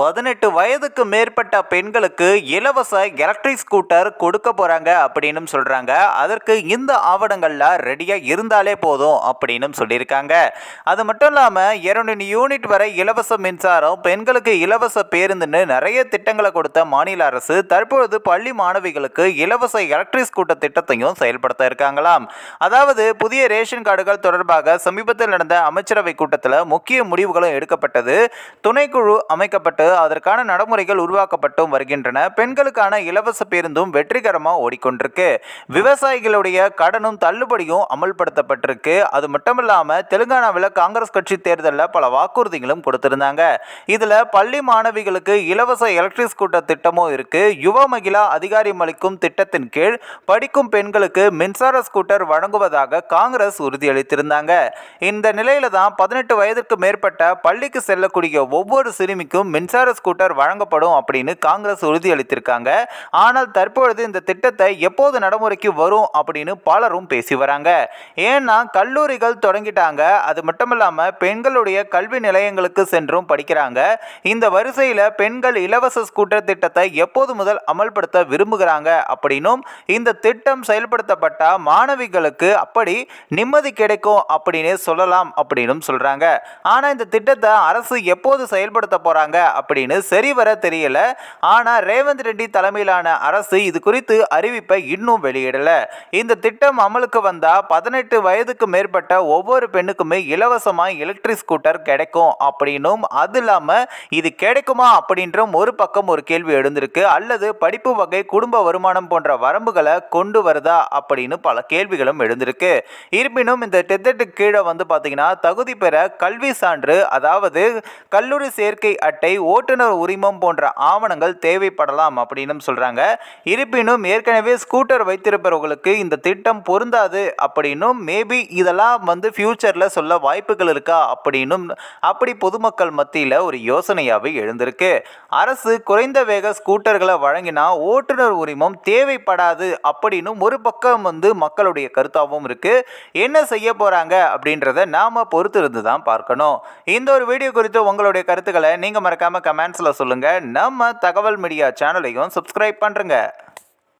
18 வயதுக்கு மேற்பட்ட பெண்களுக்கு இலவச எலக்ட்ரிக் ஸ்கூட்டர் கொடுக்க போறாங்க அப்படின்னு சொல்றாங்க. அதற்கு இந்த ஆவணங்கள்லாம் ரெடியா இருந்தாலே போதும் அப்படின்னு சொல்லியிருக்காங்க. அது மட்டும் இல்லாம 200 யூனிட் வரை இலவச மின்சாரம், பெண்களுக்கு இலவச பேருந்துன்னு நிறைய திட்டங்களை கொடுத்த மாநில அரசு தற்பொழுது பள்ளி மாணவிகளுக்கு இலவச எலக்ட்ரிக் ஸ்கூட்டர் திட்டத்தையும் செயல்படுத்த இருக்காங்களாம். அதாவது புதிய ரேஷன் கார்டுகள் தொடர்பாக சமீபத்தில் நடந்த அமைச்சரவை கூட்டத்தில் முக்கிய முடிவுகளும் எடுக்கப்பட்டது. துணைக்குழு அமைக்கப்பட்டு அதற்கான நடைமுறைகள் உருவாக்கப்பட்டும் வருகின்றன. பெண்களுக்கான இலவச பேருந்தும் வெற்றிகரமாக ஓடிக்கொண்டிருக்கு. விவசாயிகளுடைய கடனும் தள்ளுபடியும் அமல்படுத்தப்பட்டிருக்கு. அது மட்டும் இல்லாமல் தெலுங்கானாவில் காங்கிரஸ் கட்சி தேர்தலில் பல வாக்குறுதிகளும் கொடுத்திருந்தாங்க. இதுல பள்ளி மாணவிகளுக்கு இலவச எலக்ட்ரிக் ஸ்கூட்டர் திட்டமும் இருக்கு. யுவ மகிழா அதிகாரம் அளிக்கும் திட்டத்தின் கீழ் படிக்கும் பெண்களுக்கு மின்சார ஸ்கூட்டர் வழங்குவதாக காங்கிரஸ் உறுதியளித்திருந்தாங்க. இந்த நிலையில தான் 18 வயதுக்கு மேற்பட்ட பள்ளிக்கு செல்லக்கூடிய ஒவ்வொரு சிறுமிக்கும் மின்சார ஸ்கூட்டர் வழங்கப்படும் அப்படின்னு காங்கிரஸ் உறுதியளித்திருக்காங்க. ஆனால் தற்பொழுது இந்த திட்டத்தை எப்போது நடைமுறைக்கு வரும் அப்படின்னு பலரும் பேசி வராங்க. ஏன்னா கல்லூரிகள் தொடங்கிட்டாங்க. அது மட்டும் இல்லாம பெண்களுடைய கல்வி நிலையங்களுக்கு சென்றும் படிக்கிறாங்க. இந்த வரிசையில பெண்கள் இலவச ஸ்கூட்டர் திட்டத்தை எப்போது முதல் அமல்படுத்த விரும்புகிறாங்க அப்படின்னும், இந்த திட்டம் செயல்படுத்தப்பட்ட மாணவிகளுக்கு அப்படி நிம்மதி கிடைக்கும் அப்படின்னு சொல்லலாம் அப்படின்னு சொல்றாங்க. ஆனா இந்த திட்டத்தை அரசு எப்போது செயல்படுத்த போறாங்க அப்படின்னு சரிவர தெரியல. ஆனா ரேவந்த் ரெட்டி தலைமையிலான அரசு இது குறித்து அறிவிப்பை இன்னும் வெளியிடல. இந்த திட்டம் அமலுக்கு வந்தா 18 வயதுக்கு மேற்பட்ட ஒவ்வொரு பெண்ணுக்குமே இலவசமா எலக்ட்ரிக் ஸ்கூட்டர் கிடைக்கும் அப்படின்னும், அது இல்லாம இது கிடைக்குமா அப்படின்ற ஒரு பக்கம் ஒரு கேள்வி எழுந்திருக்கு. அல்லது படிப்பு வகை, குடும்ப வருமானம் போன்ற வரம்புகளை கொண்டு வருதா அப்படின்னு பல கேள்விகளும் எழுந்திருக்கு. இருப்பினும் இந்த திட்டத்துக்கு கீழே பாத்தீங்கன்னா தகுதி பெற கல்வி சான்று, அதாவது கல்லூரி சேர்க்கை அட்டை, ஓட்டுநர் உரிமம் போன்ற ஆவணங்கள் தேவைப்படலாம் அப்படின்னு சொல்றாங்க. இருப்பினும் ஏற்கனவே ஸ்கூட்டர் வைத்திருப்பவர்களுக்கு இந்த திட்டம் பொருந்தாது அப்படின்னும், மேபி இதெல்லாம் ஃபியூச்சர்ல சொல்ல வாய்ப்புகள் இருக்கா அப்படின்னும் அப்படி பொதுமக்கள் மத்தியில் ஒரு யோசனையாவே எழுந்திருக்கு. அரசு குறைந்த வேக ஸ்கூட்டர்களை வழங்கினா ஓட்டுநர் உரிமம் தேவைப்படாது அப்படின்னு ஒரு பக்கம் மக்களுடைய கருத்தாகவும் இருக்கு. என்ன செய்ய போறாங்க அப்படின்றத நாம பொறுத்து இருந்து தான் பார்க்கணும். இந்த ஒரு வீடியோ குறித்து உங்களுடைய கருத்துக்களை நீங்க மறக்காம கமெண்ட்ஸ்ல சொல்லுங்க. நம்ம தகவல் மீடியா சேனலையும் சப்ஸ்கிரைப் பண்றங்க.